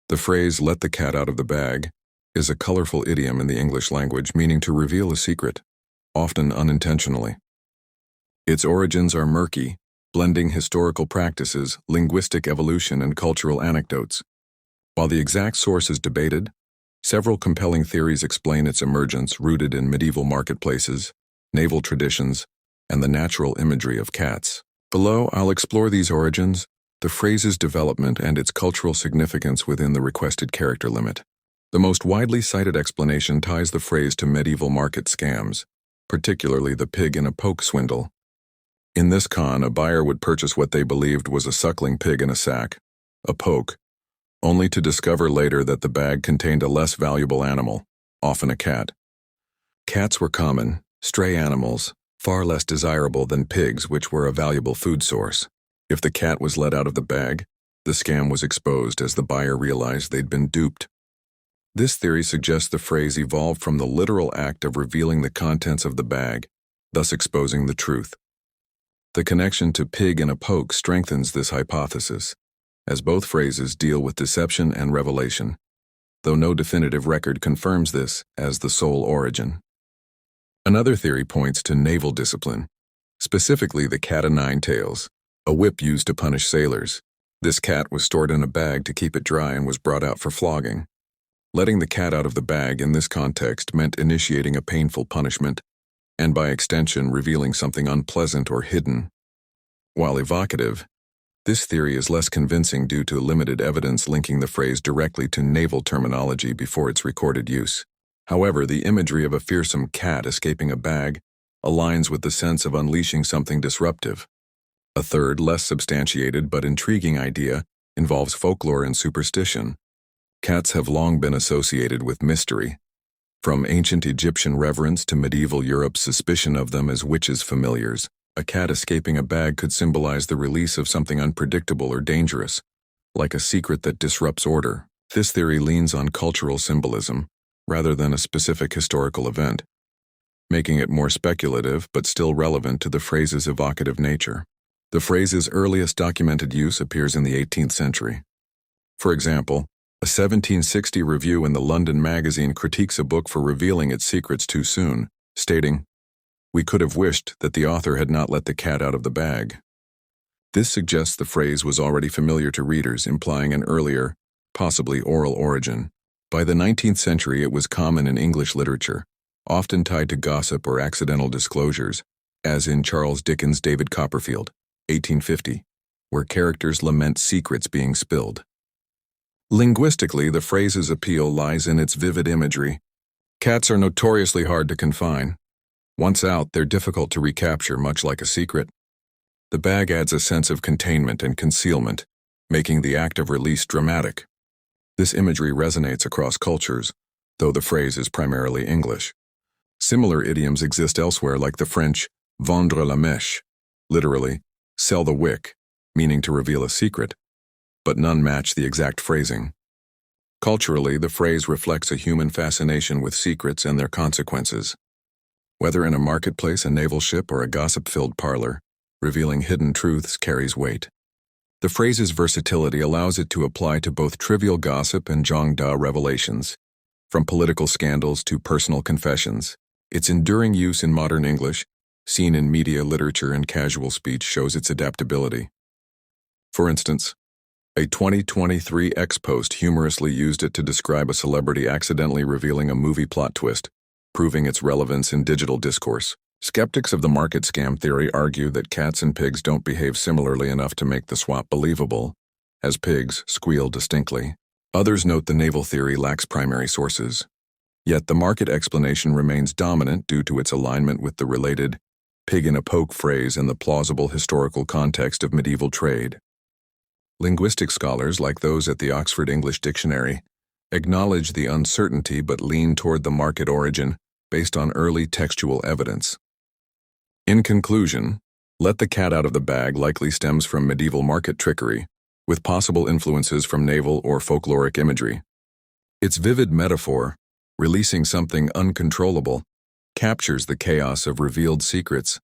The phrase, "let the cat out of the bag," is a colorful idiom in the English language meaning to reveal a secret, often unintentionally. Its origins are murky, blending historical practices, linguistic evolution, and cultural anecdotes. While the exact source is debated, several compelling theories explain its emergence, rooted in medieval marketplaces, naval traditions, and the natural imagery of cats. Below, I'll explore these origins, the phrase's development, and its cultural significance within the requested character limit. The most widely cited explanation ties the phrase to medieval market scams, particularly the pig-in-a-poke swindle. In this con, a buyer would purchase what they believed was a suckling pig in a sack, a poke, only to discover later that the bag contained a less valuable animal, often a cat. Cats were common, stray animals, far less desirable than pigs, which were a valuable food source. If the cat was let out of the bag, the scam was exposed as the buyer realized they'd been duped. This theory suggests the phrase evolved from the literal act of revealing the contents of the bag, thus exposing the truth. The connection to pig in a poke strengthens this hypothesis, as both phrases deal with deception and revelation, though no definitive record confirms this as the sole origin. Another theory points to naval discipline, specifically the cat-o'-nine-tails, a whip used to punish sailors. This cat was stored in a bag to keep it dry and was brought out for flogging. Letting the cat out of the bag in this context meant initiating a painful punishment, and by extension revealing something unpleasant or hidden. While evocative, this theory is less convincing due to limited evidence linking the phrase directly to naval terminology before its recorded use. However, the imagery of a fearsome cat escaping a bag aligns with the sense of unleashing something disruptive. A third, less substantiated but intriguing idea involves folklore and superstition. Cats have long been associated with mystery, from ancient Egyptian reverence to medieval Europe's suspicion of them as witches' familiars. A cat escaping a bag could symbolize the release of something unpredictable or dangerous, like a secret that disrupts order. This theory leans on cultural symbolism, rather than a specific historical event, making it more speculative but still relevant to the phrase's evocative nature. The phrase's earliest documented use appears in the 18th century. For example, a 1760 review in the London Magazine critiques a book for revealing its secrets too soon, stating, "We could have wished that the author had not let the cat out of the bag." This suggests the phrase was already familiar to readers, implying an earlier, possibly oral origin. By the 19th century, it was common in English literature, often tied to gossip or accidental disclosures, as in Charles Dickens' David Copperfield, 1850, where characters lament secrets being spilled. Linguistically, the phrase's appeal lies in its vivid imagery. Cats are notoriously hard to confine. Once out, they're difficult to recapture, much like a secret. The bag adds a sense of containment and concealment, making the act of release dramatic. This imagery resonates across cultures, though the phrase is primarily English. Similar idioms exist elsewhere, like the French vendre la mèche, literally, sell the wick, meaning to reveal a secret, but none match the exact phrasing. Culturally, the phrase reflects a human fascination with secrets and their consequences. Whether in a marketplace, a naval ship, or a gossip-filled parlor, revealing hidden truths carries weight. The phrase's versatility allows it to apply to both trivial gossip and Zhangda revelations, from political scandals to personal confessions. Its enduring use in modern English, seen in media, literature, and casual speech, shows its adaptability. For instance, a 2023 X post humorously used it to describe a celebrity accidentally revealing a movie plot twist, proving its relevance in digital discourse. Skeptics of the market scam theory argue that cats and pigs don't behave similarly enough to make the swap believable, as pigs squeal distinctly. Others note the naval theory lacks primary sources. Yet the market explanation remains dominant due to its alignment with the related pig-in-a-poke phrase and the plausible historical context of medieval trade. Linguistic scholars, like those at the Oxford English Dictionary, acknowledge the uncertainty but lean toward the market origin based on early textual evidence. In conclusion, let the cat out of the bag likely stems from medieval market trickery, with possible influences from naval or folkloric imagery. Its vivid metaphor, releasing something uncontrollable, captures the chaos of revealed secrets